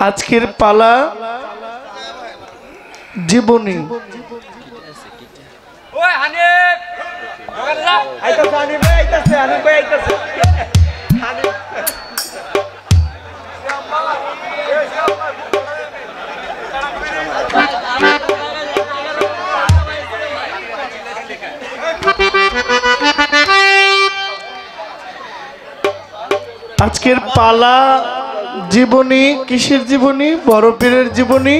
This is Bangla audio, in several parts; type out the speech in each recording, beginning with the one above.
আজকের পালা জীবনী। আজকের পালা জীবনী। কিসের জীবনী? বড় পীরের জীবনী,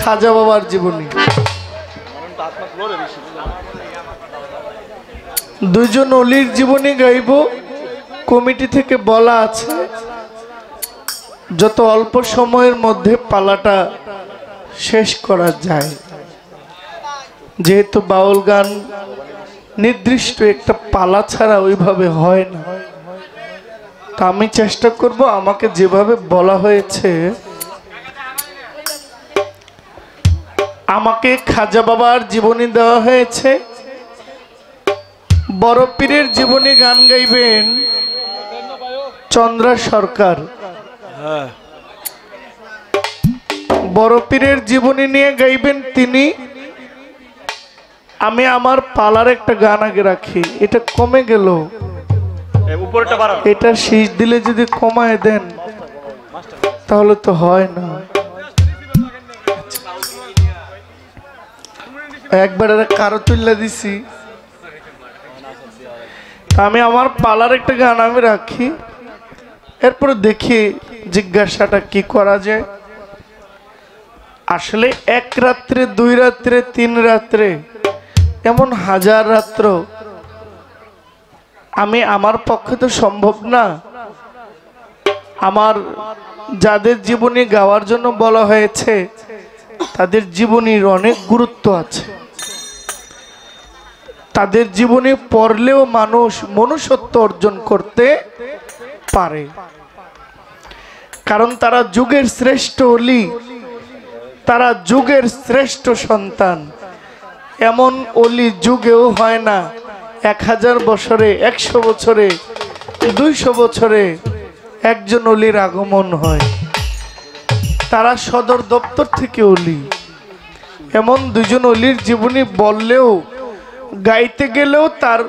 খাজা বাবার জীবনী। দুইজন অলির জীবনী গাইব। কমিটি থেকে বলা আছে যত অল্প সময়ের মধ্যে পালাটা শেষ করা যায়, যেহেতু বাউল গান নির্দিষ্ট একটা পালা ছাড়া ওইভাবে হয় না। তা আমি চেষ্টা করব আমাকে যেভাবে বলা হয়েছে। আমাকে খাজা বাবার জীবনী দেওয়া হয়েছে, বড় পীরের জীবনী গান গাইবেন চন্দ্রা সরকার। বড় পীরের জীবনী নিয়ে গাইবেন তিনি। আমি আমার পালার একটা গান আগে রাখি। এটা কমে গেল, এটা শীষ দিলে যদি কমায় দেন তাহলে তো হয় না। একবার কারো তুল্লা দিছি। আমি আমার পালার একটা গান আমি রাখি, এরপরে দেখি জিজ্ঞাসাটা কি করা যায়। আসলে এক রাত্রে, দুই রাত্রে, তিন রাত্রে, এমন হাজার রাত্র আমি আমার পক্ষে তো সম্ভব না। আমার যাদের জীবনী গাওয়ার জন্য বলা হয়েছে তাদের জীবনীর অনেক গুরুত্ব আছে। তাদের জীবনী পড়লেও মানুষ মনুষ্যত্ব অর্জন করতে পারে, কারণ তারা যুগের শ্রেষ্ঠ অলি, তারা যুগের শ্রেষ্ঠ সন্তান। এমন অলি যুগেও হয় না। 1000 বছরে, 100 বছরে, 200 বছরে একজন অলির আগমন হয়। তারা সদর দপ্তর থেকে অলি। এমন দুজন অলির জীবনী বললেও, গাইতে গেলেও তার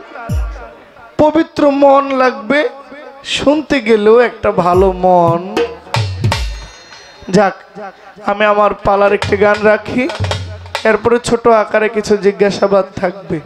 পবিত্র মন লাগবে, শুনতে গেলেও একটা ভালো মন। যাক, আমি আমার পালার একটি গান রাখি, এরপরে ছোট আকারে কিছু জিজ্ঞাসাবাদ থাকবে।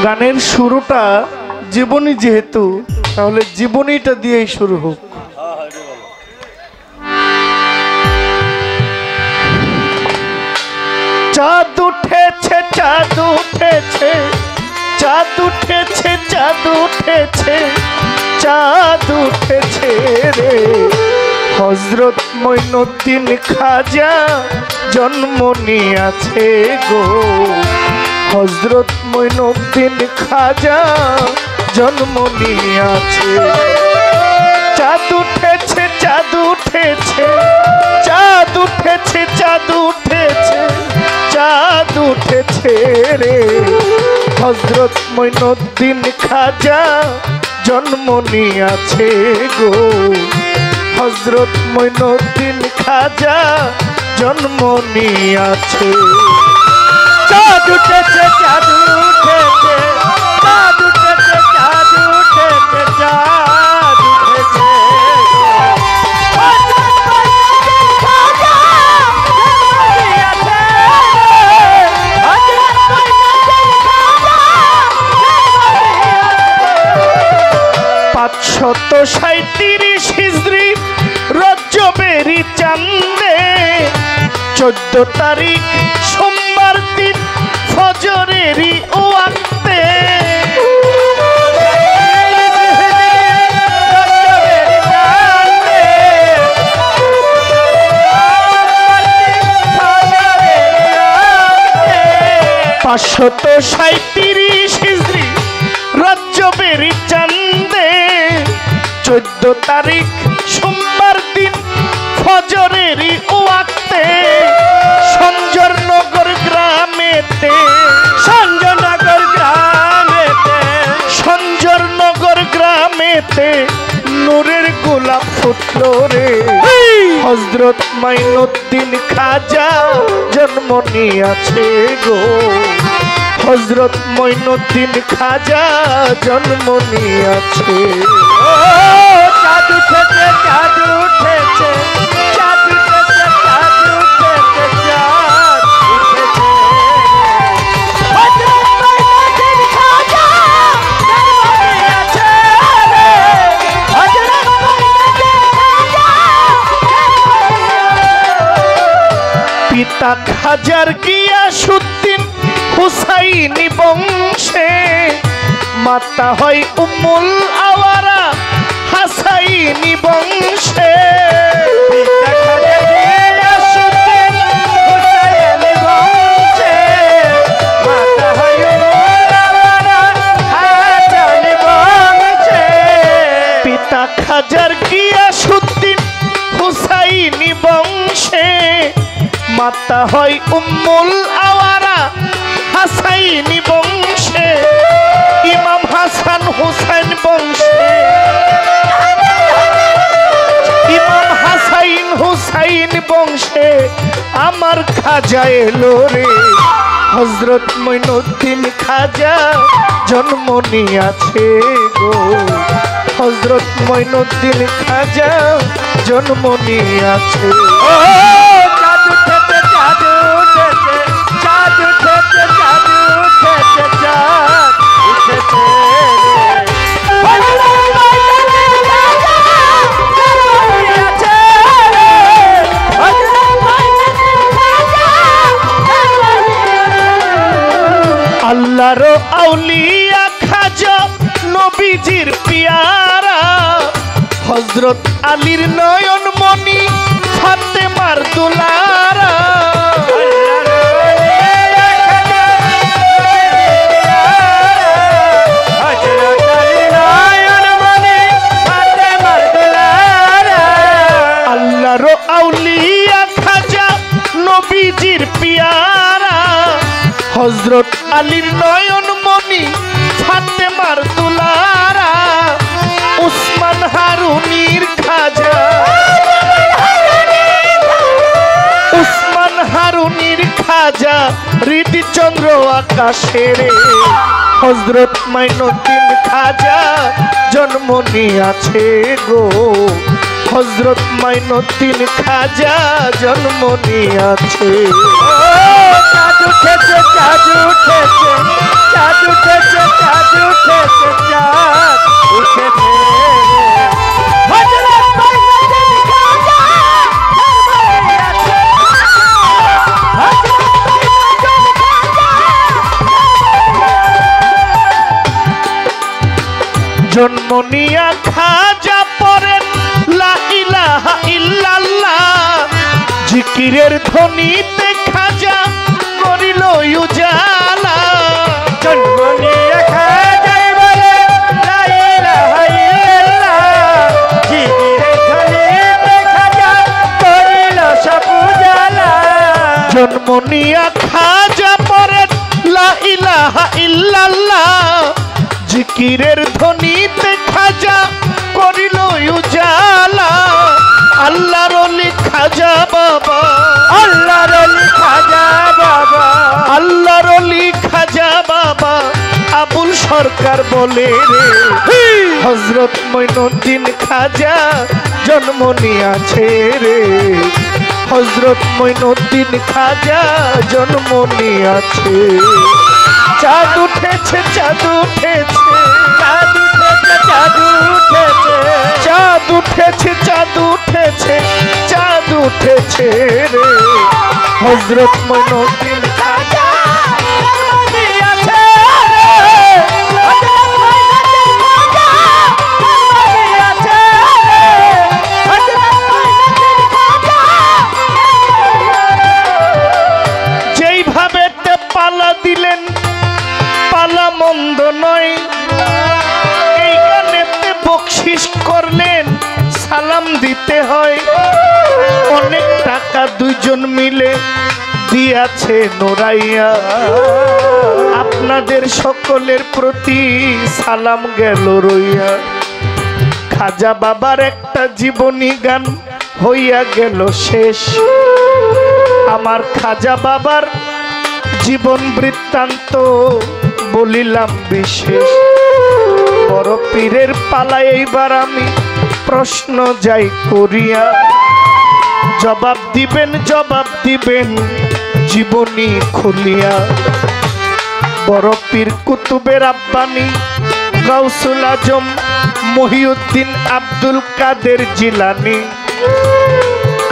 গানের শুরুটা জীবনী যেহেতু, তাহলে জীবনীটা দিয়েই শুরু হোক। চাঁদ উঠেছে, চাঁদ উঠেছে, চাঁদ উঠেছে, চাঁদ উঠেছে, চাঁদ উঠেছে রে। হযরত মঈনুদ্দিন খাজা জন্ম নিয়েছে গো। হযরত মঈনুদ্দিন খাজা জন্ম নিয়েছে। চাঁদ উঠেছে, চাঁদ উঠেছে, চাঁদ উঠেছে, চাঁদ উঠেছে, চাঁদ উঠেছে রে। হযরত মঈনুদ্দিন খাজা জন্ম নিয়েছে গো। হযরত মঈনুদ্দিন খাজা জন্ম নিয়েছে। চাঁদ উঠেছে, চাঁদ উঠেছে, চাঁদ উঠেছে, চাঁদ উঠেছে, চাঁদ উঠেছে। পাঁচশত 37 হিজরি রজবেরি চাঁদে 14 তারিখ সোমবার দিন ফজরেরই ওয়াক্তে। পাঁচশত 37 হিজরি রজব রজবেরই চাঁদে 14 তারিখ সোমবার দিন ফজরেরই ওয়াক্তে সঞ্জরনগর গ্রামেতে সঞ্জরনগর গ্রামেতে নূরের গোলাপ ফুটলো রে হযরত মাইনুদ্দিন খাজা জন্ম নিয়েছে গো হযরত মাইনুদ্দিন খাজা জন্ম নিয়েছে চাঁদ উঠেছে চাঁদ উঠেছে চাঁদ উঠেছে চাঁদ উঠেছে চাঁদ উঠেছে হযরত মাইনুদ্দিন খাজা জন্ম নিয়েছে রে হযরত মাইনুদ্দিন খাজা পিতা খাজার গিয়াসউদ্দিন হুসাইনি বংশে মাতা হয় উম্মুল আওয়ারা হাসাইনি বংশে পিতা খাজা গিয়াসউদ্দিন হুসাইনি বংশে মাতা হয় উম্মুল আওয়ারা হাসাইনি বংশে পিতা খাজার গিয়াসউদ্দিন হুসাইনি বংশে মাতা হয় উম্মুল আওয়ারা হাসাইনি বংশে ইমাম হাসান হুসাইন বংশে ইমাম হাসাইন হুসাইন বংশে আমার খাজা এলো রে হযরত মাইনুদ্দিন খাজা জন্ম নিয়েছে গো হযরত মাইনুদ্দিন খাজা জন্ম নিয়েছে চাঁদ উঠেছে চাঁদ উঠেছে চাঁদ উঠেছে চাঁদ উঠেছে চাঁদ উঠেছে আল্লাহর আউলিয়া খাজা নবীজির পিয়ারা হযরত আলীর নয়ন মনি ফাতেমার দুলারা আল্লাহর আউলিয়া খাজা নবীজির পিয়ারা হযরত আলীর নয়ন মনি ফাতেমার দুলারা উসমান হারুনির খাজা উসমান হারুনির খাজা হৃদিচন্দ্র আকাশের হযরত মাইনুদ্দিন খাজা জন্ম নিয়েছে গো হযরত মাইনুদ্দিন খাজা জন্ম নিয়েছে চাঁদ উঠেছে চাঁদ উঠেছে চাঁদ উঠেছে চাঁদ উঠেছে চাঁদ উঠেছে হযরত মাইনুদ্দিন খাজা জন্ম নিয়েছে হযরত মাইনুদ্দিন খাজা জন্ম নিয়া খাজা পড়েন লা ইলাহা ইল্লাল্লাহ জিকিরের ধ্বনিতে খাজা করিল উজালা জন্ম নিয়ে খাজাই বলে লা ইলাহা ইল্লাল্লাহ জিকিরের ধ্বনিতে খাজা করিল সব উজালা জন্ম নিয়া খাজা পড়েন লা ইলাহা ইল্লাল্লাহ জিকিরের ধ্বনিতে খাজা করিল উজালা আল্লাহর ওলি খাজা বাবা আল্লাহর ওলি খাজা বাবা আল্লাহর ওলি খাজা বাবা আবুল সরকার বলে রে হযরত মাইনুদ্দিন খাজা জন্ম নিয়েছে রে হযরত মাইনুদ্দিন খাজা জন্ম নিয়েছে চাঁদ উঠেছে চাঁদ উঠেছে চাঁদ উঠেছে চাঁদ উঠেছে চাঁদ উঠেছে চাঁদ উঠেছে চাঁদ উঠেছে রে হযরত মাইনুদ্দিন খাজা জন্ম নিয়েছে রে হযরত মাইনুদ্দিন খাজা জন্ম নিয়েছে রে হযরত মাইনুদ্দিন খাজা যেইভাবে পালা দিলেন পালা মন্দ নয় জিজ্ঞেস করলেন সালাম দিতে হয়, অনেক টাকা দুইজন মিলে দিয়াছে নোরাইয়া, আপনাদের সকলের প্রতি সালাম গেল রইয়া। খাজা বাবার একটা জীবনী গান হইয়া গেল শেষ, আমার খাজা বাবার জীবন বৃত্তান্ত বলিলাম বিশেষ। বড় পীরের পালায় এইবার আমি প্রশ্ন যাই করিয়া, জবাব দিবেন জীবনী খুলিয়া। বড় পীর কুতুবের আব্বানি গাউসুল আজম মহিউদ্দিন আব্দুল কাদের জিলানী,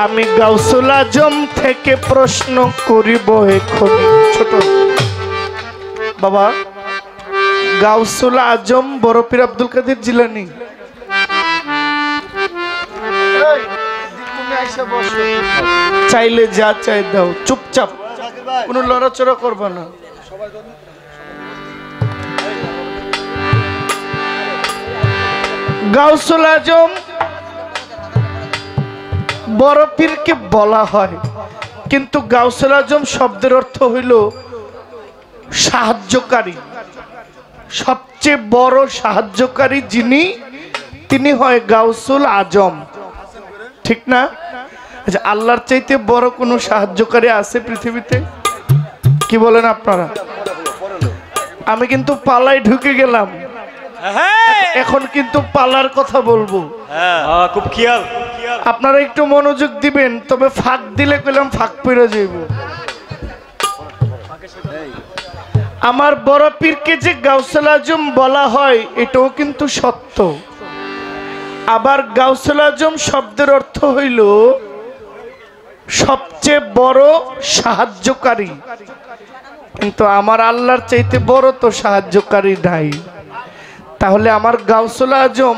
আমি গাউসুল আজম থেকে প্রশ্ন করিব এখন। ছোট বাবা, গাউসুল আজম বড় পীর আব্দুল কাদের জিলানী, চাইলে যা চাই দাও, চুপচাপ, কোনো লড়াচড়া করবা না। গাউসুল আজম বড় পীরকে বলা হয়, কিন্তু গাউসুল আজম শব্দের অর্থ হইল সাহায্যকারী। সবচেয়ে বড় সাহায্যকারী যিনি, তিনি হয় গাউসুল আজম, ঠিক না? আচ্ছা, আল্লাহর চাইতে বড় কোনো সাহায্যকারী আছে পৃথিবীতে? কি বলেন আপনারা? আমি কিন্তু পালায় ঢুকে গেলাম, এখন কিন্তু পালার কথা বলবো, খুব খেয়াল। আপনারা একটু মনোযোগ দিবেন, তবে ফাঁক দিলে কইলাম ফাঁক পেরে যাইব। আমার বড় পীরকে যে গাউসুল আজম বলা হয় এটাও কিন্তু সত্য। আবার গাউসুল আজম শব্দের অর্থ হইল সবচেয়ে বড় সাহায্যকারী, কিন্তু আমার আল্লাহর চাইতে বড় তো সাহায্যকারী নাই। তাহলে আমার গাউসুল আজম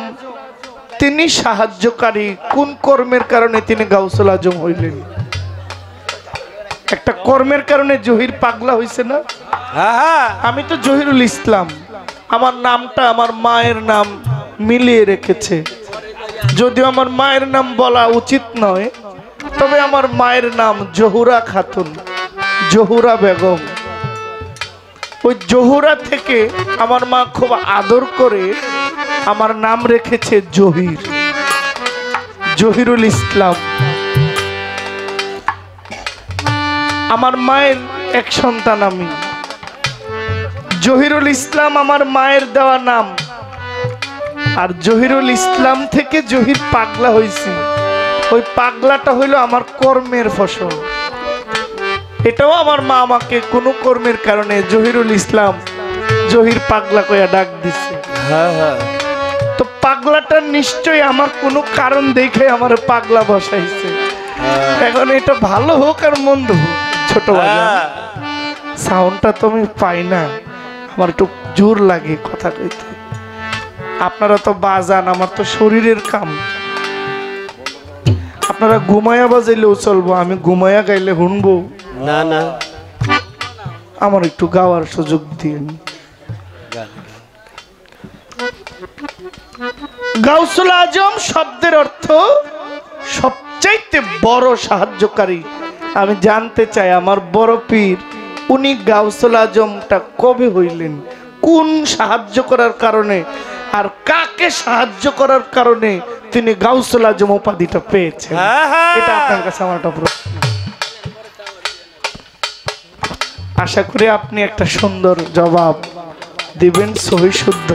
তিনি সাহায্যকারী, কোন কর্মের কারণে তিনি গাউসুল আজম হইলেন? একটা কর্মের কারণে জহির পাগলা হইছে না? আমি তো জহিরুল ইসলাম, আমার নামটা আমার মায়ের নাম মিলিয়ে রেখেছে, যদিও আমার মায়ের নাম বলা উচিত নয়, তবে আমার মায়ের নাম জহুরা খাতুন, জহুরা বেগম। ওই জহুরা থেকে আমার মা খুব আদর করে আমার নাম রেখেছে জহির, জহিরুল ইসলাম। আমার মায়ের এক সন্তান আমি, জহিরুল ইসলাম আমার মায়ের দেওয়া নাম। আর জহিরুল ইসলাম থেকে জহির পাগলা হয়েছি, ওই পাগলাটা হইল আমার কর্মের ফসল। এটাও আমার মা আমাকে কোনো কর্মের কারণে জহিরুল ইসলাম, জহির পাগলা কইয়া ডাক দিছে। তো পাগলাটা নিশ্চয়ই আমার কোনো কারণ দেখে আমার পাগলা বসাইছে। এখন এটা ভালো হোক আর মন্দ হোক, ছোট সাউন্ডটা তো আমি পাই না, আমার একটু জোর লাগে কথা কইতে। আপনারা তো বাজান, আমার তো শরীরের কাম। আপনারা ঘুমায়া বাজাইলেও চলবো, আমি ঘুমায়া গাইলে শুনবো না? না, আমার একটু গাওয়ার সুযোগ দিন। গাউসুল আজম শব্দের অর্থ সবচাইতে বড় সাহায্যকারী। আমি জানতে চাই আমার বড় পীর উনি গাউসুল আজমটা কবে হইলেন, কোন সাহায্য করার কারণে, আর কাকে সাহায্য করার কারণে তিনি গাউসুল আজম উপাধিটা পেয়েছেন? এটা আপনার কাছে আমার একটা প্রশ্ন। আশা করি আপনি একটা সুন্দর জবাব দিবেন, সহি শুদ্ধ।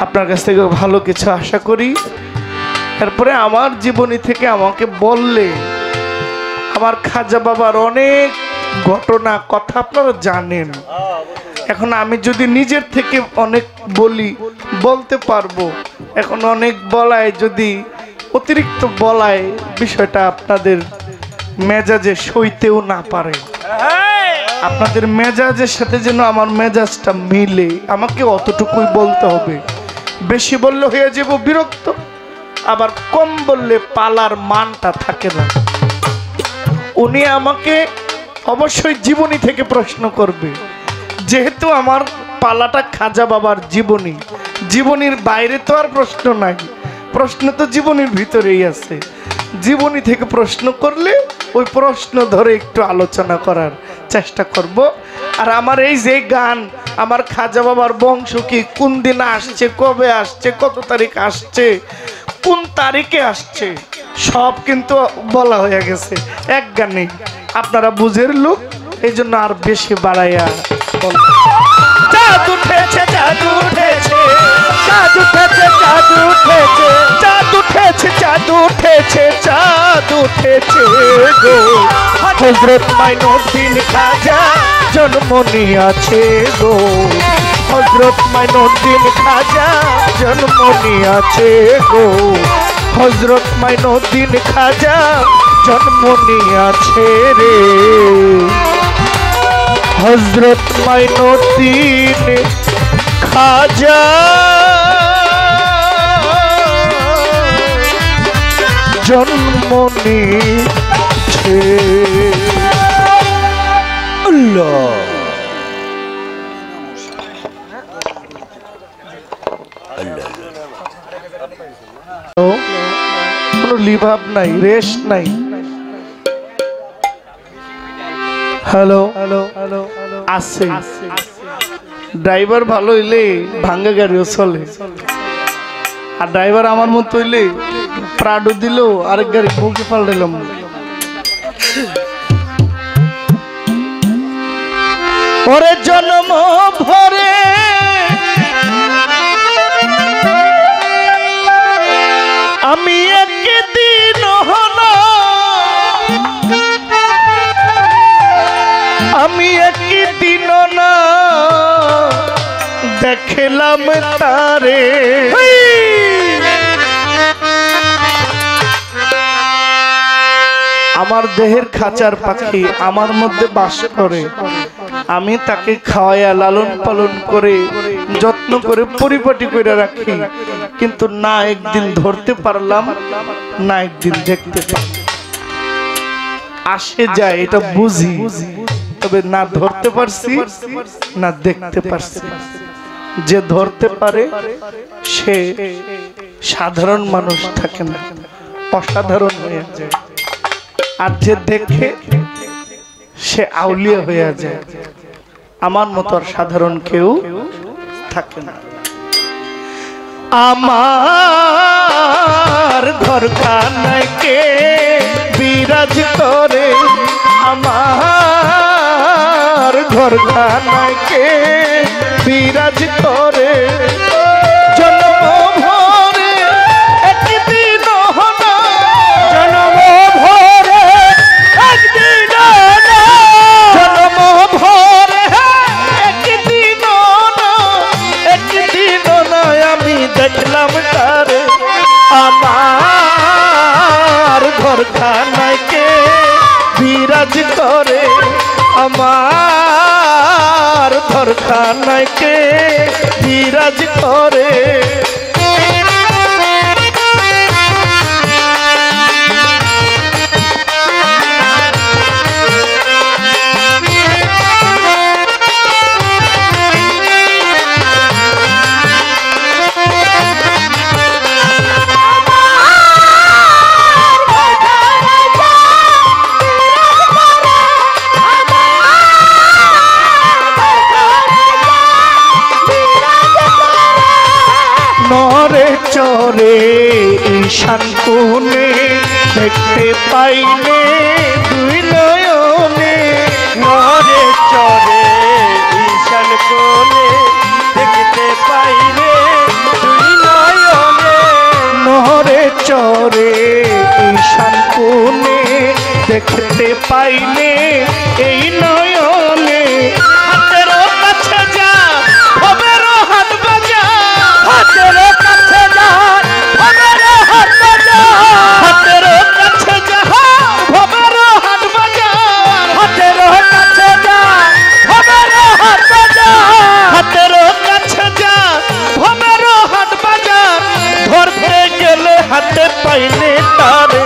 আপনার কাছ থেকে ভালো কিছু আশা করি। এরপরে আমার জীবনী থেকে আমাকে বললে, আমার খাজা বাবার অনেক ঘটনা কথা আপনারা জানেন। এখন আমি যদি নিজের থেকে অনেক বলতে পারবো, এখন অনেক বলায় যদি অতিরিক্ত বলায় বিষয়টা আপনাদের মেজাজে সইতেও না পারে। আপনাদের মেজাজের সাথে যেন আমার মেজাজটা মিলে, আমাকে অতটুকুই বলতে হবে। বেশি বললে হয়ে যাব বিরক্ত, আবার কম বললে পালার মানটা থাকে না। উনি আমাকে অবশ্যই জীবনী থেকে প্রশ্ন করবে, যেহেতু আমার পালাটা খাজা বাবার জীবনী। জীবনীর বাইরে তো আর প্রশ্ন নাই, প্রশ্ন তো জীবনীর ভিতরেই আছে। জীবনী থেকে প্রশ্ন করলে ওই প্রশ্ন ধরে একটু আলোচনা করার চেষ্টা করব। আর আমার এই যে গান, আমার খাজা বাবার বংশ কি, কোন দিন আসছে, কবে আসছে, কত তারিখ আসছে, কোন তারিখে আসছে, সব কিন্তু বলা হয়ে গেছে এক গানে। আপনারা বুঝের লোক, এই জন্য আর বেশি বাড়াইয়া বল। চাঁদ উঠেছে, চাঁদ উঠেছে, চাঁদ উঠেছে, চাঁদ উঠেছে, চাঁদ উঠেছে, চাঁদ উঠেছে, চাঁদ উঠেছে গো। হযরত মাইনুদ্দিন খাজা জন্ম নিয়েছে গো। হযরত মাইনুদ্দিন খাজা জন্ম নিয়েছে গো। হযরত মাইনুদ্দিন খাজা জন্ম নিয়েছে রে। হযরত মাইনুদ্দিন খাজা জন্ম নিয়েছে। আল্লাহ কোনো লিভাব নাই, রেস্ট নাই। হ্যালো হ্যালো হ্যালো আছে। ড্রাইভার ভালো হইলে ভাঙ্গা গাড়িও চলে, আর ড্রাইভার আমার মতো হইলে প্রাডো দিল, আরেক গাড়ি বুকে পাল্টাইলাম। ওরে জন্ম ভরে আমি একদিন হলো, আমি একদিন না দেখলাম তারে। আমার দেহের খাঁচার পাখি আমার মধ্যে বাস করে, আমি তাকে খাওয়াইয়া লালন পালন করে যত্ন করে পরিপাটি করে রাখি, কিন্তু না একদিন ধরতে পারলাম, না একদিন দেখতে পারলাম। আসে যায় এটা বুঝি, তবে না ধরতে পারছি না দেখতে পারছি। যে ধরতে পারে সে সাধারণ মানুষ থাকে না, অসাধারণ হয়ে যায়। আর যে দেখে সে আউলিয়া হয়ে যায়। আমার মতো আর সাধারণ কেউ থাকে না। আমার ঘর খানায় কে বিরাজ করে, আমার ঘর খানায় কে বিরাজ করে। জন্ম ভরে একদিন হলো, জন্ম ভরে একদিন হলো, জন্ম ভরে একদিন হলো, একদিন না আমি দেখলাম তারে। আমার ঘর খানায় কে বিরাজ করে, আমার ঘর খানায় কে বিরাজ করে। চরে ঈশান কোণে দেখতে পাইলে দুই নয়নে, নরে চরে ঈশান কোণে দেখতে পাইলে দুই নয়নে, নহরে চরে ঈশান কোণে দেখতে পাইলে এই নয়নে। হাতের কাছে যা হবের হাত বাজা, হাতের কাছে যা হবের হাত বাজা, হাতের কাছে যা হবের হাত বাজা, হাতের কাছে যা হবের হাত বাজা, হাতের কাছে যা হবের হাত বাজা। ধরতে গেলে হাতে পাইলে তারে,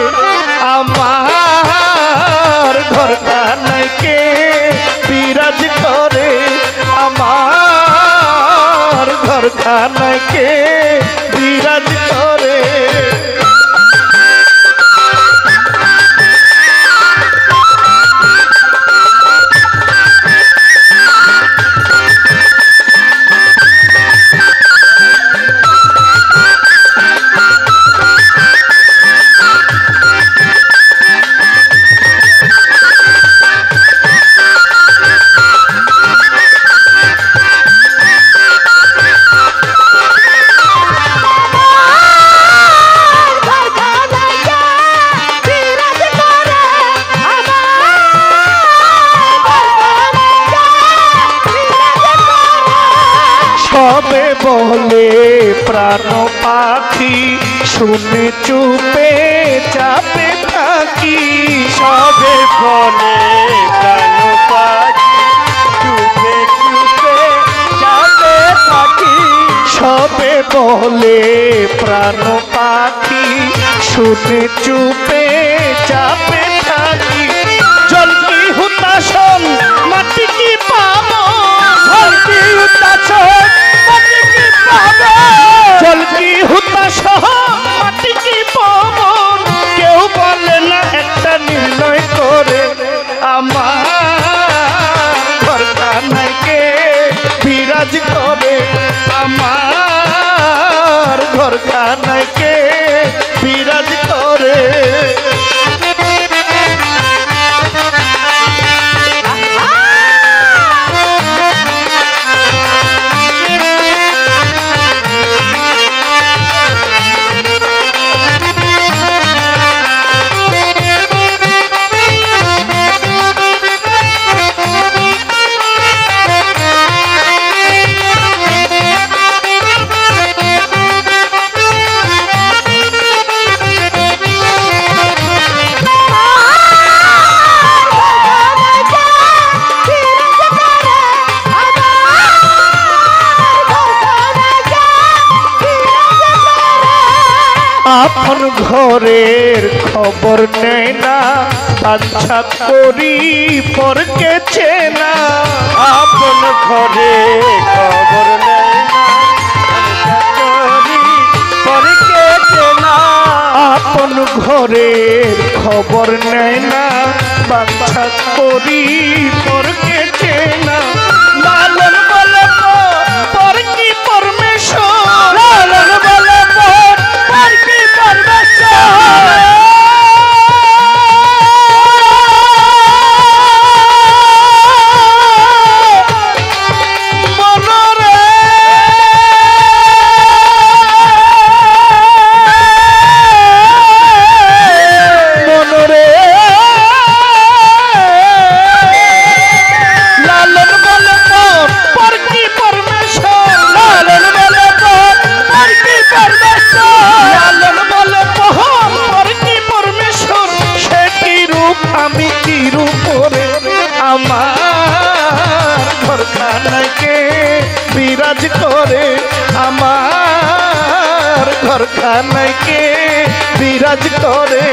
আমার ঘর খানায় প্রাণ পাখি শুনে চুপে চাপে থাকি সবে বলে প্রাণ পাখি চুপে চুপে যাবে থাকি সবে বলে প্রাণ পাখি শুনে চুপে চাপে থাকি জল কি হুতাশন মাটি কি পাবো জল কি হুতাশন মাটি কি পাবো জল কি হুতাশন মাটি কি পাবো কেউ বলে না একটা নির্ণয় করে আমার ঘর কানাইকে বিরাজ করে আমার ঘর কানাইকে বিরাজ করে আপন ঘরের খবর নেই না আচ্ছা করি পরকে চেনা আপন ঘরে খবর নেই না পরে কেটে না আপন ঘরের খবর নেই না বাচ্চা করি পরকে চেনা লালন বলে পর কি পরমেশ্বর লালন বলে পর কি পরমেশ্বর আমি কি রূপরে আমার ঘর খানাকে বিরাজ করে আমার ঘর খানাকে বিরাজ করে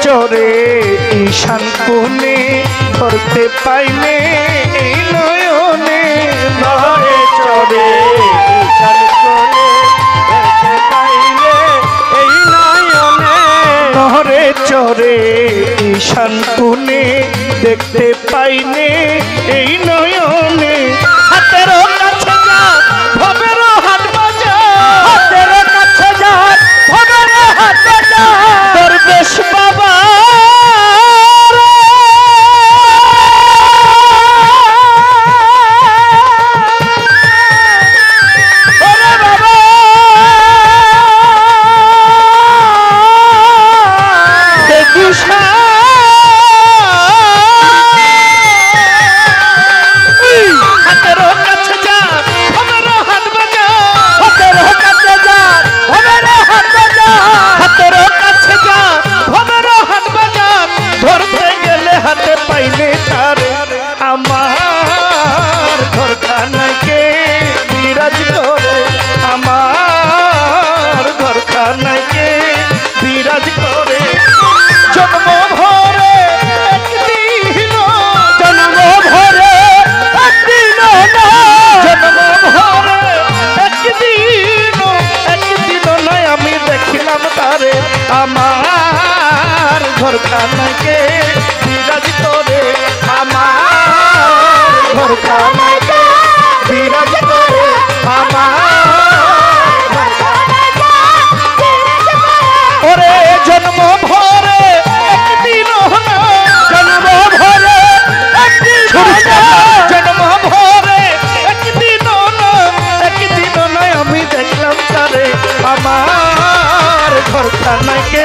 চরে ঈশান কোণে ধরতে পাইলে এই নয়নে নরে চরে ঈশান কোণে দেখতে পাইলে এই নয়নে নহরে চরে ঈশান কোণে দেখতে পাইলে এই নয়নে হাতের কাছে যা ভবের হাট বাজা হাতের কাছে যা ভবের হাট বাজা দরবেশ বাবা আমার ঘর খানাকে বিরাজ করে আমার ঘর খানাকে বিরাজ করে জন্ম ভরে একদিন জন্ম ভরে একদিন জন্ম ভরে একদিন নয় আমি দেখিলাম তারে আমার ঘর খানাকে বিরাজ করে আমার ঘর খানাকে ঘরখানায় কে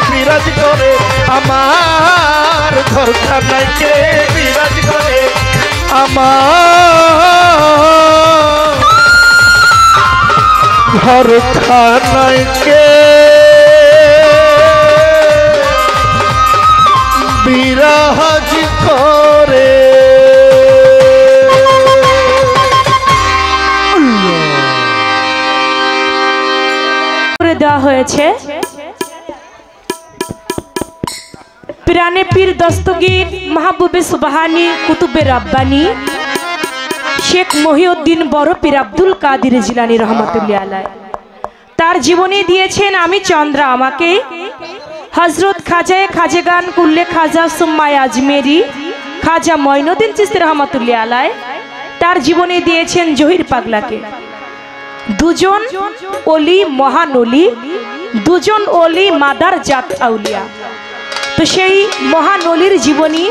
বিরাজ করে, আমার ঘরখানায় কে বিরাজ করে, আমার ঘরখানায় কে বিরাজ করে। দেওয়া হয়েছে পিরানে পীর দস্তগীর মাহবুবে সুবহানি কুতুবে রাব্বানি শেখ মহিউদ্দিন বড় পীর আব্দুল কাদের জিলানী রহমাতুল্লাহ আলাইহ। তার জীবনী দিয়েছেন আমি চন্দ্রা আমাকে, হযরত খাজায়ে খাজেগান কুল্লে খাজা সুম্মায় আজমেরি খাজা মঈনুদ্দিন চিশতি রহমাতুল্লাহ আলাইহ। তার জীবনী দিয়েছেন জহির পাগলাকে। দুজন ওলি মহান ওলি, দুজন ওলি মাদার জাত আউলিয়া। তো সেই মহান ওলির জীবনী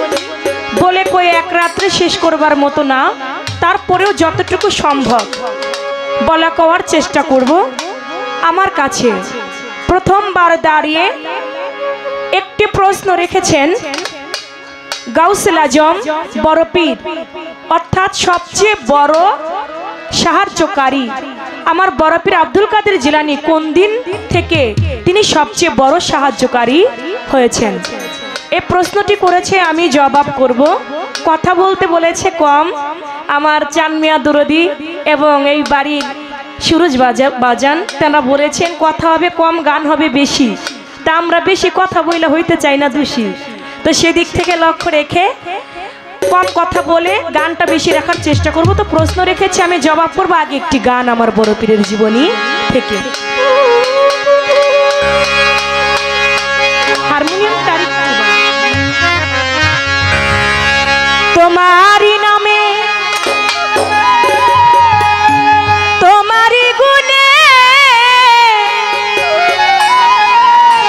বলে কই এক রাত্রে শেষ করবার মতো না, তারপরেও যতটুকু সম্ভব বলা কওয়ার চেষ্টা করব। আমার কাছে প্রথমবার দাঁড়িয়ে একটি প্রশ্ন রেখেছেন গাউসুল আজম বড় পীর, অর্থাৎ সবচেয়ে বড় সাহায্যকারী আমার বড় পীর আব্দুল কাদের জিলানী কোন দিন থেকে তিনি সবচেয়ে বড় সাহায্যকারী হয়েছেন, এই প্রশ্নটি করেছে। আমি জবাব করব। কথা বলতে বলেছে কম আমার চান মিয়া দুরদি এবং এই বাড়ির সুরজ বাজান, তারা বলেছেন কথা হবে কম গান হবে বেশি, তা আমরা বেশি কথা বইলে হইতে চাই না দোষী। তো সেদিক থেকে লক্ষ্য রেখে কম কথা বলে গানটা বেশি রাখার চেষ্টা করব। তো প্রশ্ন রেখেছি, আমি জবাব করবো। আগে একটি গান আমার বড় পীরের জীবনী থেকে। হারমোনিয়াম তারিখ তোমারি নামে তোমারি গুণে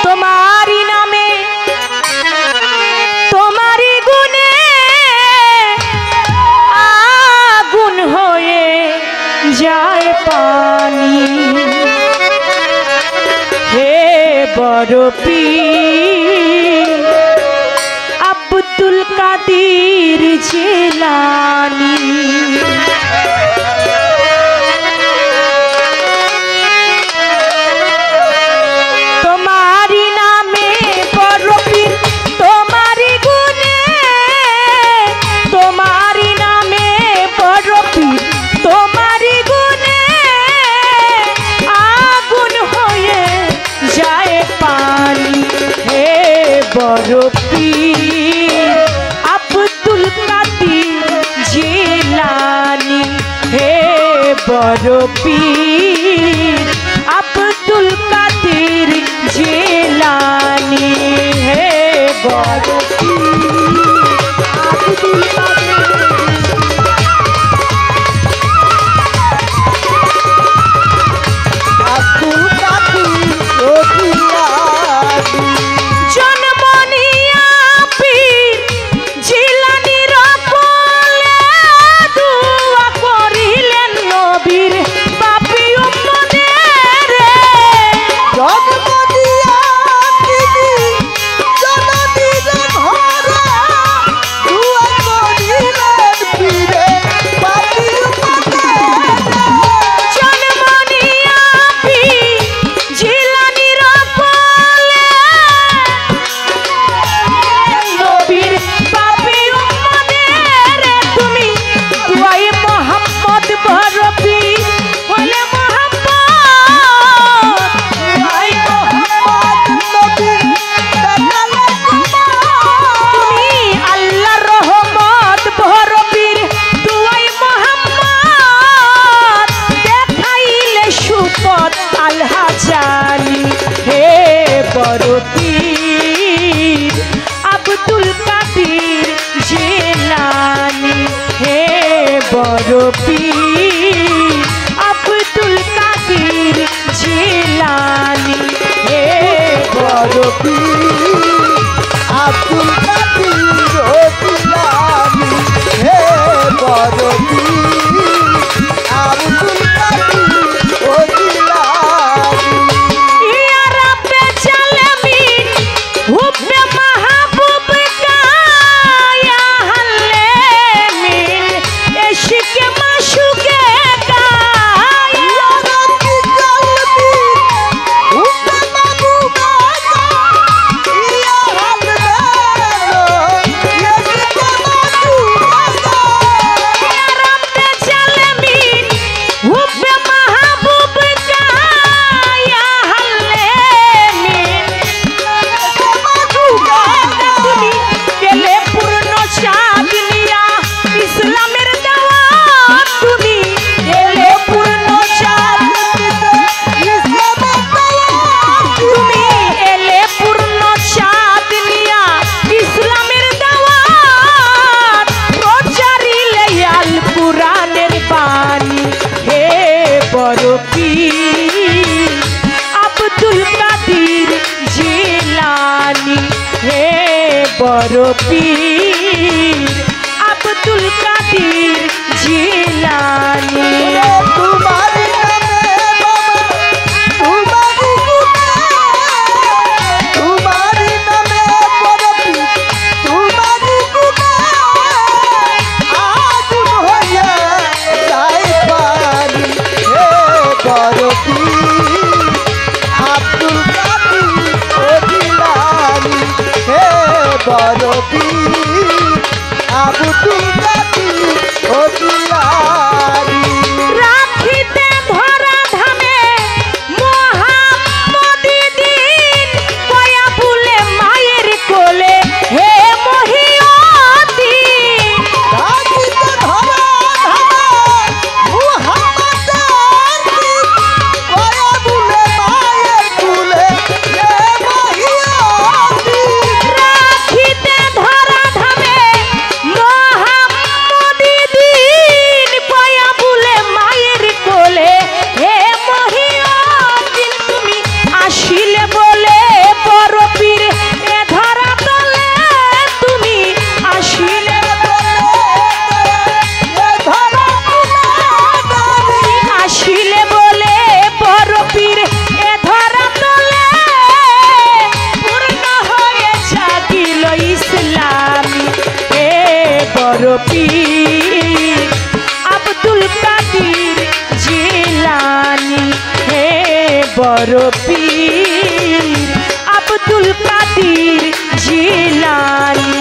তোমারি নামে তোমারি গুণে আগুন হয়ে যায় পানি, হে বড় পীর আব্দুল কাদের জিলানী। তোমারি নামে বড় পীর তোমারি গুণে তোমারি নামে বড় পীর তোমারি গুণে আগুন হয়ে যায় পানি, হে বড় পীর আব্দুল কাদের জিলানী, হে বড় পীর আব্দুল কাদের জিলানী, হে বড় পীর আব্দুল কাদের। জন্ম নিয়া পীর জিলানীর কোলে দোয়া করিলেন নবীর পাপী বড় পীর আব্দুল কাদের জিলানী। तुम्हारी नामे बाबा तुम्हारी गुना तुम्हारी नामे बरपी तुम्हारी गुना आगुन होया जाय पानी हे बरपी আব্দুল কাদের ও জিলানী হে বরপি আব্দুল কাদের ও জিলানী। রাখিতে ধরা ধামে মোহাম্মদী দিন পয়া ভুলে মায়ের কোলে হে মহিয়দ্দিন। রাখিতে ধরা ধামে মুহাম্মদের দিন পয়া ভুলে মায়ের কোলে হে মহিয়দ্দিন। রাখিতে ধরা ধামে মোহাম্মদী দিন পয়া ভুলে মায়ের কোলে হে মহিয়দ্দিন। তুমি আসিলে বলে বড় পীর এ ধরা তলে তুমি আসিলে আসিলে বলে বড় পীর এ ধরা তলে পূর্ণ হয়ে জাগিল ইসলামী হে বড় পীর আব্দুল কাদের জিলানী হে বড় পীর আব্দুল কাদের জিলানী।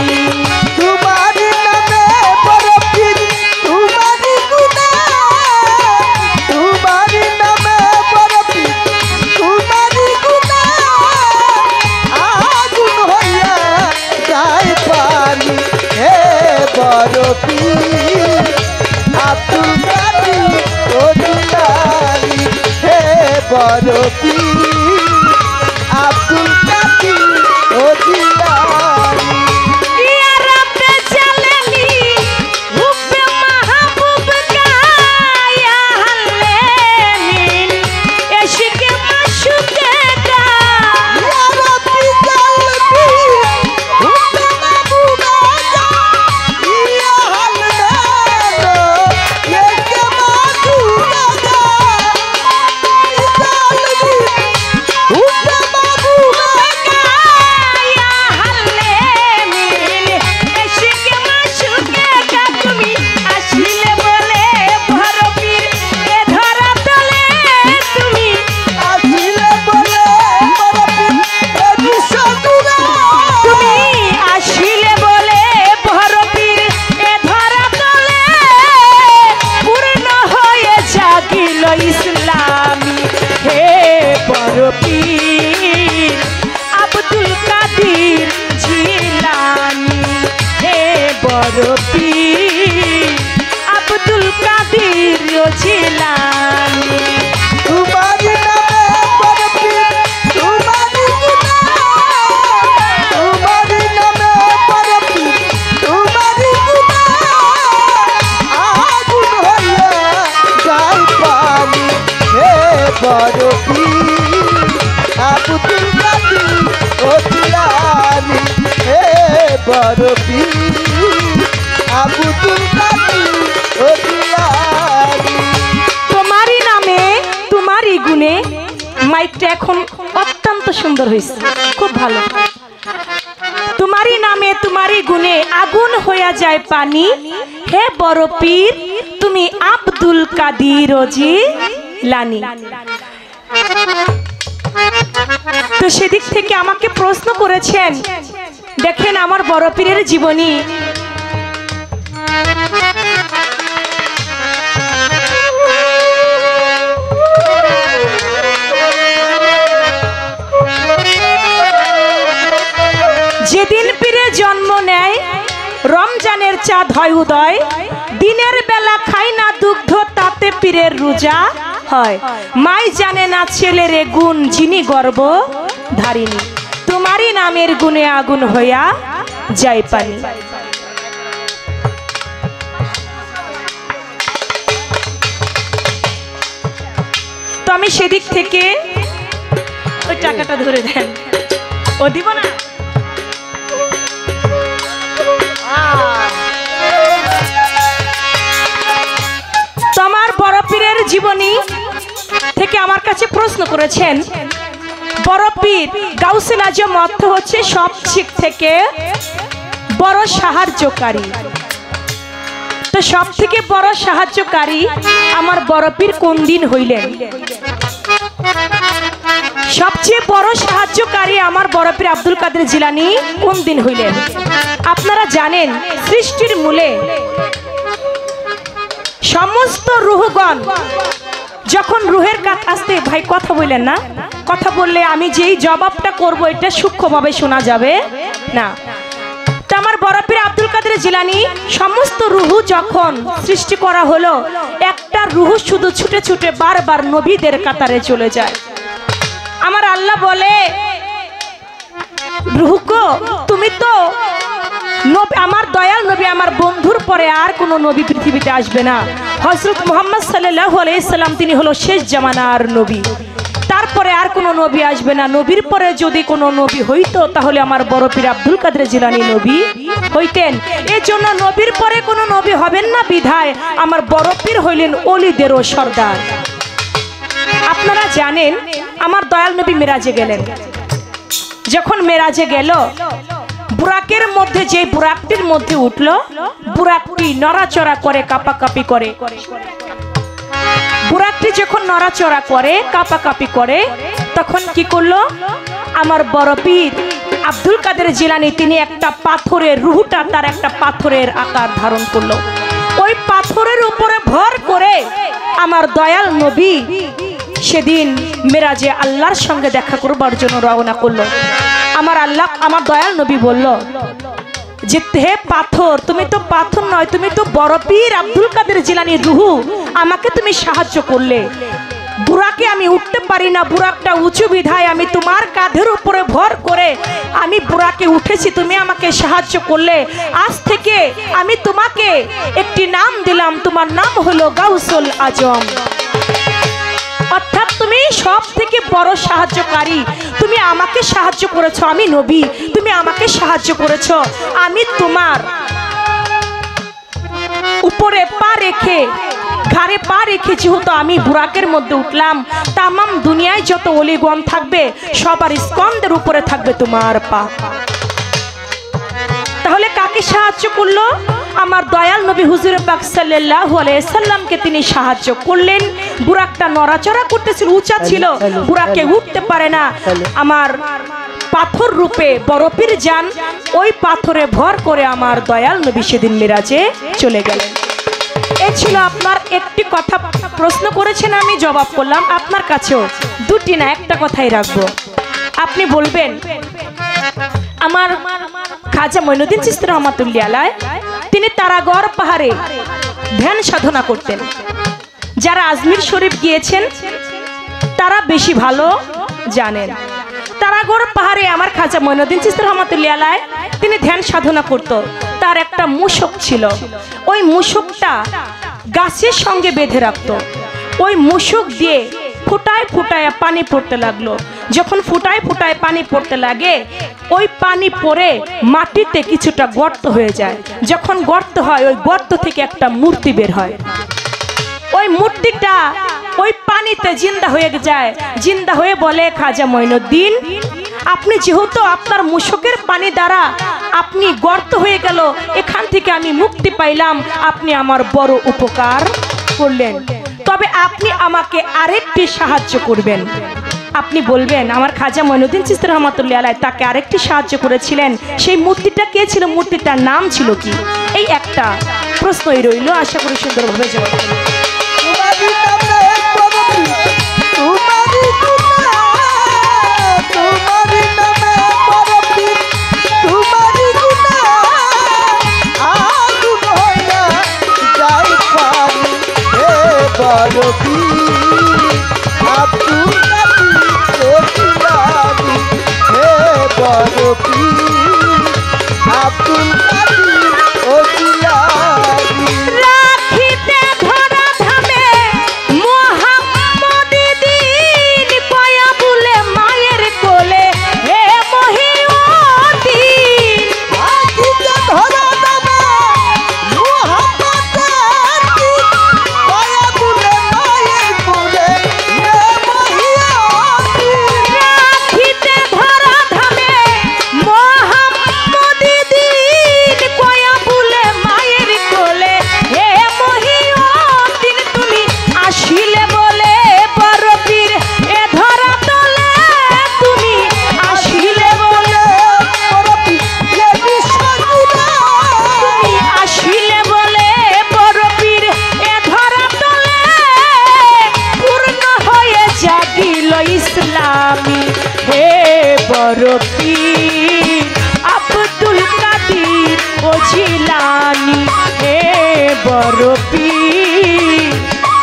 तुम्हारी नामे बरपी तुम्हारी गुना तुम्हारी नामे बरपी तुम्हारी गुना आगुन होया जाय पानी हे बरपी আব্দুল কাদের ও জিলানী হে বরপি আব্দুল কাদের ও জিলানী। या रब जलली हुब महबूब का या हल्लेनीन इश्क मशूक का या रब्बी कल्बी हुस्न महबूबा या हल्लेनो ये महबूबा कल्बी हुस्न महबूबा या हल्लेनीन इश्क मशूक का। তুমি আসিলে বলে বড় পীর এ ধরা তলে তুমি আসিলে বলে বরপি এ বিশ্বগুনা তুমি আসিলে বলে বড় পীর এ ধরা তলে পূর্ণ হয়ে জাগিল ইসলামী হে বড় পীর আব্দুল কাদের জিলানী হে বড় পীর আব্দুল কাদের জিলানী। तुम्हारी नामे बरपी तुम्हारी गुना तुम्हारी नामे बरपी तुम्हारी गुना आगुन होया जाय पानी हे बरपी আব্দুল কাদের ও জিলানী হে বরপি আব্দুল কাদের ও জিলানী। তোমারই নামে তোমারই গুণে মাইকটা এখন অত্যন্ত সুন্দর হয়েছে, খুব ভালো। তোমারই নামে তোমারই গুণে আগুন হয়ে যায় পানি হে বড় পীর তুমি আব্দুল কাদের জিলানী। তো সেদিক থেকে আমাকে প্রশ্ন করেছেন, দেখেন আমার বড় পীরের জীবনী। যেদিন পীরে জন্ম নেয় রমজানের চাঁদ হয় উদয়, দিনের বেলা খাই না দুগ্ধ তাতে পীরের রোজা হয়। মাই জানে না ছেলের গুণ যিনি গর্ব ধারিনী, তোমারই নামের গুণে আগুন হইয়া যায় পানি। তো আমি সেদিক থেকে ওই টাকাটা ধরে দেন, ও দিব না। জীবনী থেকে আমার কাছে প্রশ্ন করেছেন, বড় পীর গাউসুল আজম অর্থ হচ্ছে সব দিক থেকে বড় সাহায্যকারী। তো সব থেকে বড় সাহায্যকারী আমার বড় পীর কোন দিন হইলেন? সবচেয়ে বড় সাহায্যকারী আমার বড় পীর আব্দুল কাদের জিলানী কোন দিন হইলেন? আপনারা জানেন, সৃষ্টির মূলে সমস্ত রুহগণ যখন রুহের কাছে আসতে, ভাই কথা বললেন না, কথা বললে আমি যেই জবাবটা করব এটা সূক্ষ্মভাবে শোনা যাবে না। তো আমার বড় পীর আব্দুল কাদের জিলানী সমস্ত রুহু যখন সৃষ্টি করা হলো, একটা রুহু শুধু ছুটে ছুটে বারবার নবীদের কাতারে চলে যায়। আমার আল্লাহ বলে, রুহুকো তুমি তো আমার দয়াল নবী, আমার বন্ধুর পরে আর কোনো নবী পৃথিবীতে আসবে না। হযরত মুহাম্মদ সাল্লাল্লাহু আলাইহি সাল্লাম তিনি হলো শেষ জামানার নবী, তারপরে আর কোনো নবী আসবে না। নবীর পরে যদি কোনো নবী হইতো তাহলে আমার বড় পীর আব্দুল কাদের জিলানী নবী হইতেন। এই জন্য নবীর পরে কোনো নবী হবেন না বিধায় আমার বড় পীর হইলেন ওলিদেরও সর্দার। আপনারা জানেন, আমার দয়াল নবী মেরাজে গেলেন। যখন মেরাজে গেল, বুরাকের মধ্যে যে বুরাকটির মধ্যে উঠলো, বুরাকটি নড়াচড়া করে, কাঁপাকাঁপি করে। বুরাকটি যখন নড়াচড়া করে, কাঁপাকাঁপি করে, তখন কি করলো আমার বড় পীর আব্দুল কাদের জিলানী, তিনি একটা পাথরের রুহুটা তার একটা পাথরের আকার ধারণ করলো। ওই পাথরের উপরে ভর করে আমার দয়াল নবী সেদিন মেরাজে আল্লাহর সঙ্গে দেখা করবার জন্য রওনা করলো। আমার দয়াল নবী বলল যে, হে পাথর, তুমি তো পাথর নয়, তুমি তো বড় পীর আব্দুল কাদের জিলানীর রুহু, আমাকে তুমি সাহায্য করলে। বুরাকে আমি উঠতে পারি না, বুরাকটা উঁচু বিধায় আমি তোমার কাঁধের উপরে ভর করে আমি বুরাকে উঠেছি, তুমি আমাকে সাহায্য করলে। আজ থেকে আমি তোমাকে একটি নাম দিলাম, তোমার নাম হলো গাউসুল আজম। অর্থাৎ তুমি সব থেকে বড় সাহায্যকারী, তুমি আমাকে সাহায্য করেছো, আমি নবী, তুমি আমাকে সাহায্য করেছো। আমি তোমার উপরে পা রেখে, ঘাড়ে পা রেখে যেহেতু আমি বুরাকের মধ্যে উঠলাম, তামাম দুনিয়ায় যত অলিগণ থাকবে সবার স্কন্ধের উপরে থাকবে তোমার পা। তাহলে কাকে সাহায্য করলো? আমার দয়াল নবী হুজুর পাক সাল্লাল্লাহু আলাইহি সাল্লামকে তিনি সাহায্য করলেন। বুরাকটা নড়াচড়া করতেছিল, উঁচা ছিল, বুরাকে উঠতে পারে না। আমার পাথর রূপে বড় পীর যান, ওই পাথরে ভর করে আমার দয়াল নবী সেদিন মিরাজে চলে গেলেন। এই ছিল আপনার একটি কথা প্রশ্ন করেছেন, আমি জবাব করলাম। আপনার কাছেও দুটি না একটা কথাই রাখবো। আপনি বলবেন, আমার খাজা মঈনুদ্দিন চিশতি রহমাতুল্লাহ আলাইহি তিনি তারাগড় পাহাড়ে ধ্যান সাধনা করতেন। যারা আজমির শরীফ গিয়েছেন তারা বেশি ভালো জানেন। তারাগড় পাহাড়ে আমার খাজা মঈনুদ্দিন চিশতি রহমাতুল্লাহ আলাইহি তিনি ধ্যান সাধনা করত। তার একটা মূষক ছিল, ওই মূষকটা গাছের সঙ্গে বেঁধে রাখতো। ওই মূষক দিয়ে ফুটায় ফুটায় পানি পড়তে লাগলো। যখন ফুটায় ফুটায় পানি পড়তে লাগে, ওই পানি পড়ে মাটিতে কিছুটা গর্ত হয়ে যায়। যখন গর্ত হয়, ওই গর্ত থেকে একটা মূর্তি বের হয়। ওই মূর্তিটা ওই পানিতে জিন্দা হয়ে যায়। জিন্দা হয়ে বলে, খাজা মঈনুদ্দিন, আপনি যেহেতু আপনার মূষকের পানি দ্বারা আপনি গর্ত হয়ে গেল, এখান থেকে আমি মুক্তি পাইলাম, আপনি আমার বড় উপকার করলেন। তবে আপনি আমাকে আরেকটি সাহায্য করবেন। আপনি বলবেন, আমার খাজা মঈনুদ্দিন চিশতি রহমাতুল্লাহ আলাইহি তাকে আরেকটি সাহায্য করেছিলেন, সেই মূর্তিটা কে ছিল, মূর্তিটার নাম ছিল কি? এই একটা প্রশ্নই রইল, আশা করি সুন্দরভাবে জবাব দেবেন। রাখিতে ধরা ধামে মোহাম্মদ দিন, কয়া বলে মায়ের কোলে হে মহিউদ্দিন। রাখিতে ধরা ধামে মোহাম্মদ দিন, কয়া বলে মায়ের বড় পীর আব্দুল কাদের ও জিলানী, হে বড় পীর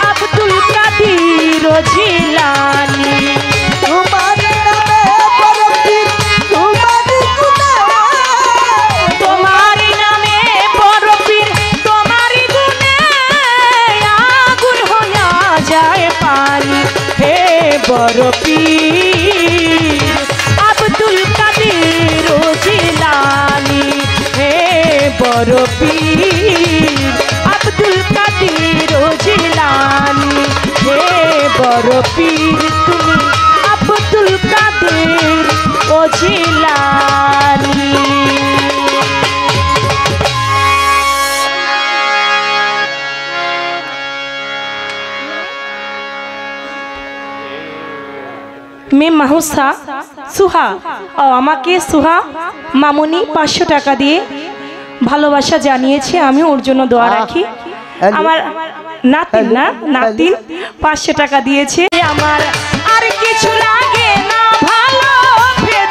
আব্দুল কাদের ও জিলানী। তোমার নামে বড় পীর তোমার গুণে, তোমার নামে বড় পীর তোমার গুণে আগুন হইয়া যায় পানি, হে বড় পীর আব্দুল কাদের ও জিলানী, হে বড় পীর আব্দুল কাদের ও জিলানী, হে বড় পীর তুমি আব্দুল কাদের ও জিলানী। মে মাহুসা সুহা ও আমাকে সুহা মামুনি 500 টাকা দিয়ে ভালোবাসা জানিয়েছে, আমি ওর জন্য দোয়া রাখি। আমার নাতিন না নাতিন 500 টাকা দিয়েছে। আমার আর কিছু লাগে না ভালো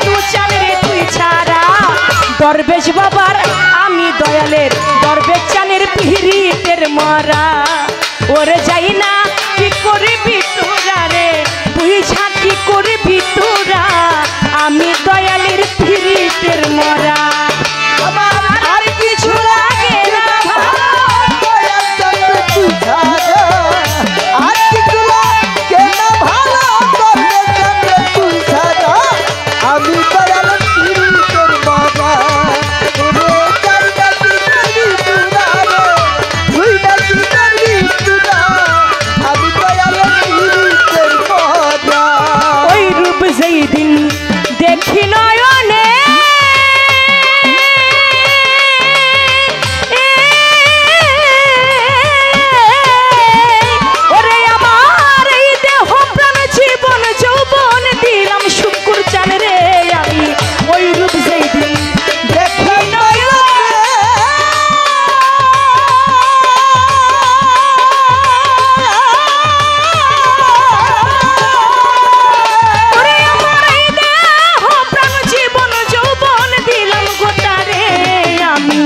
দু চাঁদের তুই ছাড়া, দরবেশ বাবার আমি দয়ালের দরবেশ চানের পিরিতের মরা, ওরে যাই না কি করবি তোরা রে বুঝা কি করবি তোরা, আমি দয়ালের পিরিতের মরা। আমার আর কিছু লাগে না ভালো, দয়াল চন্দ্র তুই ছাড়া আর কিছু লাগে না ভালো, দয়াল চন্দ্র তুই ছাড়া আমি দয়াল পীরের মরা। ওরে জায়গা কি করবি তোরা রে, তুই না কি করবি তোরা, আমি দয়াল পীরের মরা। ওই রূপ যেই দিন দেখি নয়নে ওরে আমার এই দেহ প্রাণ জীবন যৌবন দিলাম শুকুর চান রে আমি, ওই রূপ যেই দিন দেখি নয়নে ওরে আমার এই দেহ প্রাণ জীবন যৌবন দিলাম গোটা রে আমি,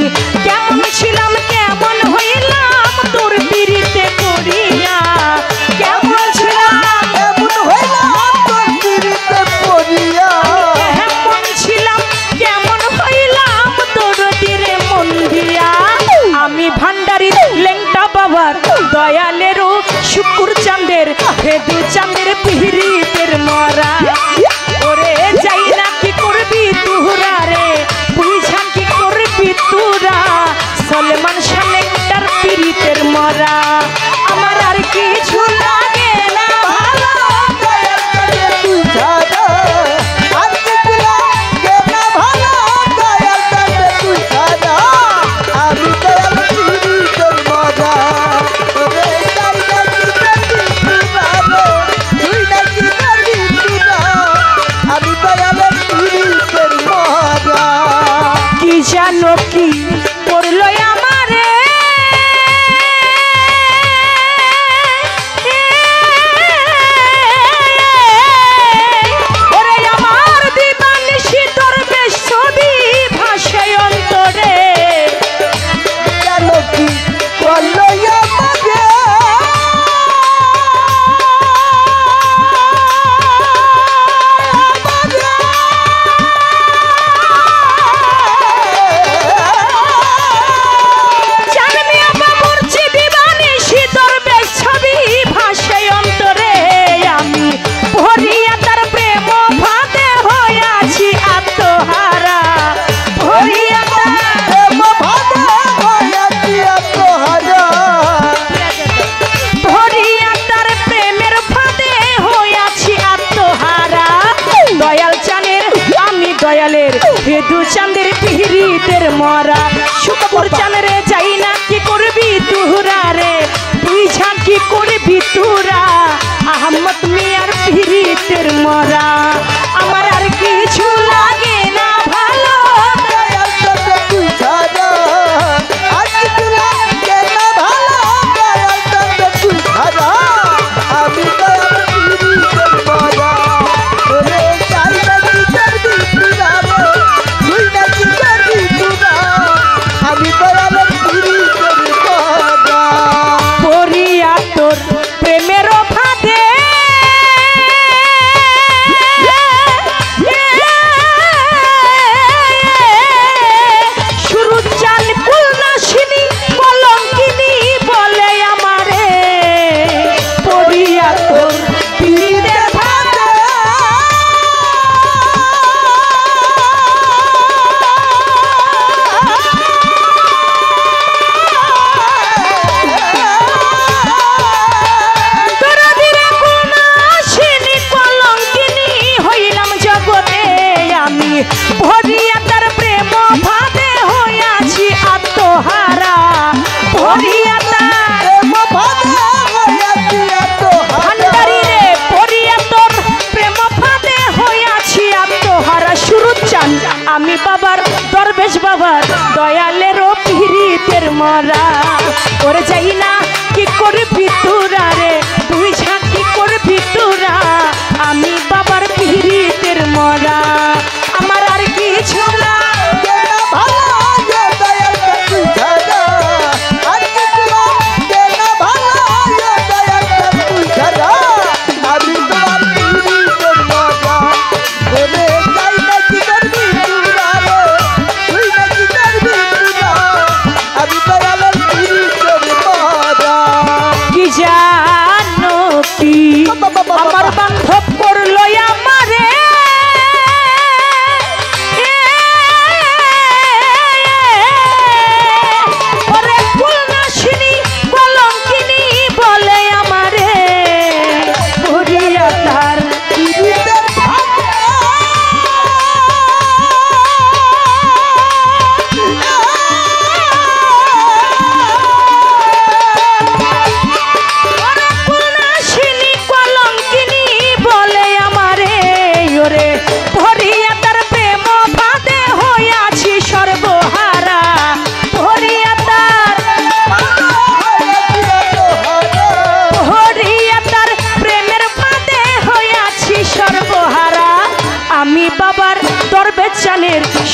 কেমন ছিলাম কেমন হইলাম তোর পিরিতে পড়িয়া, কেমন ছিলাম এমন হইলাম তোর পীরিতে পড়িয়া, কেমন ছিলাম কেমন হইলাম তোর তীরে মন দিয়া, আমি ভান্ডারি লেংটা বাবার দয়ালেরও শুকুর চাঁদের ভেদু চাঁদের পিরিতের মরা, ওরে যাই না কি করবি তুহরা রে বুঝা কি করবি তুরা, সলমান শালেকটার পিরিতের মরা। আমার আর কিছু লাগে না ভালো, দয়াল চন্দ্র তুই ছাড়া আর কিছু লাগে না ভালো, দয়াল চন্দ্র তুই ছাড়া আমি দয়াল পীরের মরা। ওরে জায়গা কি করবি তোরা রে, তুই না কি করবি তোরা, আমি দয়াল পীরের মরা। কি জানো কি করলো আমারে ওরে আমার দিবানিশি দরবেশ ছবি ভাষায় অন্তরে, জানো কি করলো আমাকে, জানমিয়া বাবুর চি দিবানিশি দরবেশ ছবি ভাষায় অন্তরে, আমি ভরিয়া তার প্রেম ফাঁদে হইয়াছি আত্মহারা, ভরিয়া তার প্রেম ভাদে হইয়াছি আত্মহারা। ভরিয়া তার প্রেমের ফাঁদে হইয়াছি আত্মহারা, দয়াল চানের আমি দয়ালের ভেদু চাঁদের পিরিতের মরা, শুকুর চাঁদরে যাই না কি করবি তুহরা রে বুঝা কি করবি তুরা, আহমদ মিয়ার পিরিতের মরা। আমার আর কিছু লাগে না ভালো, দয়াল চন্দ্র তুই ছাড়া আর কিছু লাগে না ভালো, দয়াল চন্দ্র তুই ছাড়া আমি দয়াল পীরের মরা। ওরে জায়গা কি করবি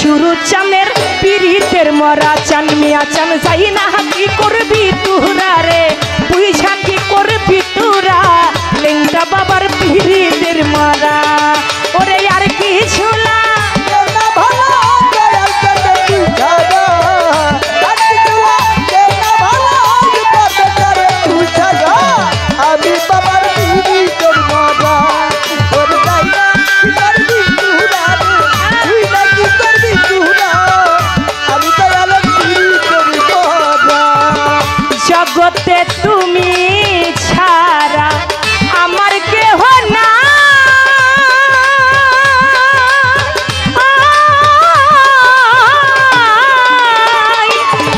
শুরু চানের পিরিতের মরা চান মিয়া চান যাই না কি করবি তুরা রে বুঝা কি করবি তুরা লেংটা বাবার পিরিতের মরা ওরে আর কিছু না জগতে তুমি ছাড়া আমার কেহ না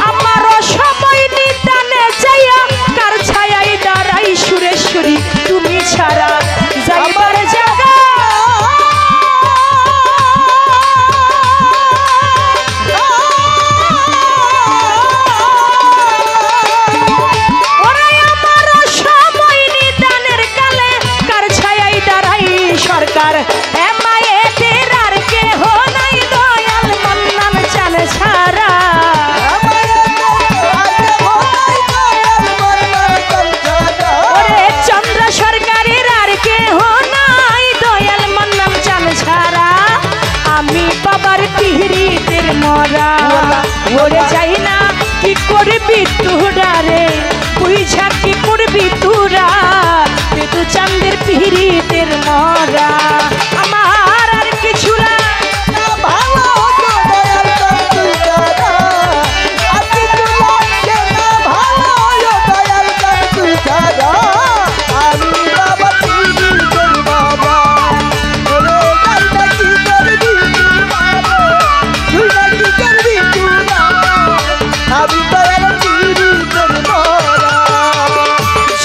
আমারও সময় নিতানে যাইয়া কার ছায়াই দাঁড়াই সুরেশ্বরী তুমি ছাড়া যাইবার জায়গা সরকার এমায়েদের আর কেহ নাই দয়াল মন্নান চান ছাড়া ওরে চন্দ্র সরকারের আর কেহ নাই দয়াল মন্নান চান ছাড়া আমি বাবার পিহরিতের মরা ওরে যাই না কি করবি তুরা রে বুঝা কি করবি তুরা তু চাঁদের পিহরিতের মরা আমার আর কিছু না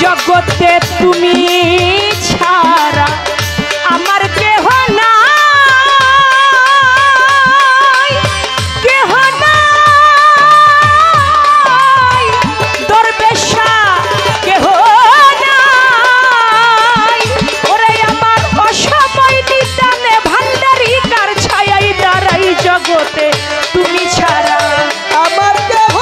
জগতে তুমি ছাড়া আমার কেহ নাই কেহ নাই দরবেশা কেহ নাই ওরে আমার অসময় নিতানে ভান্ডারি কার ছায়াই দাঁড়াই জগতে তুমি ছাড়া আমার কেহ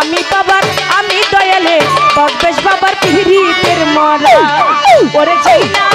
আমি বাবার আমি দয়ালে বদবেশ বাবার পিহরিতের মরা ওরে যাই না